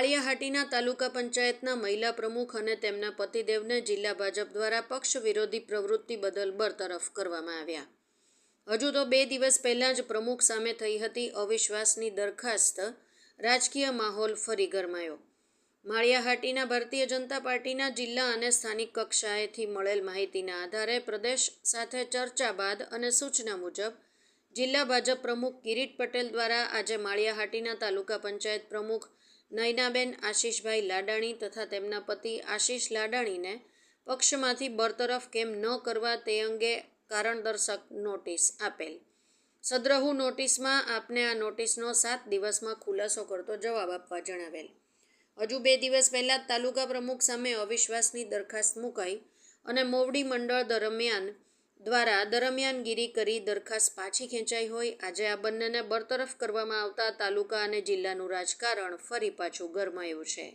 માળિયાહાટીના તાલુકા પંચાયતના મહિલા પ્રમુખ અને તેમના પતિદેવને જિલ્લા ભાજપ દ્વારા પક્ષ વિરોધી પ્રવૃત્તિ બદલ બરતરફ કરવામાં આવ્યા. હજુ તો 2 દિવસ પહેલાં જ પ્રમુખ સામે થઈ હતી અવિશ્વાસની દરખાસ્ત. રાજકીય માહોલ ફરી ગરમાયો. માળિયાહાટીના ભારતીય જનતા પાર્ટીના જિલ્લા અને સ્થાનિક કક્ષાએથી મળેલ માહિતીના આધારે પ્રદેશ સાથે ચર્ચા બાદ અને સૂચના મુજબ જિલ્લા ભાજપ પ્રમુખ કિરીટ પટેલ દ્વારા આજે માળિયાહાટીના તાલુકા પંચાયત પ્રમુખ નયનાબેન આશીષભાઈ લાડાણી તથા તેમના પતિ આશીષ લાડાણીને પક્ષમાંથી બરતરફ કેમ ન કરવા તે અંગે કારણદર્શક નોટિસ આપેલ. સદ્રહુ નોટિસમાં આપને આ નોટિસનો 7 દિવસમાં ખુલાસો કરતો જવાબ આપવા જણાવેલ. હજુ 2 દિવસ પહેલાં જ તાલુકા પ્રમુખ સામે અવિશ્વાસની દરખાસ્ત મુકાઈ અને મોવડી મંડળ દ્વારા દરમિયાનગીરી કરી દરખાસ્ત પાછી ખેંચાઈ હોય આજે આ બંનેને બરતરફ કરવામાં આવતા તાલુકા અને જિલ્લાનું રાજકારણ ફરી પાછું ગરમાયું છે.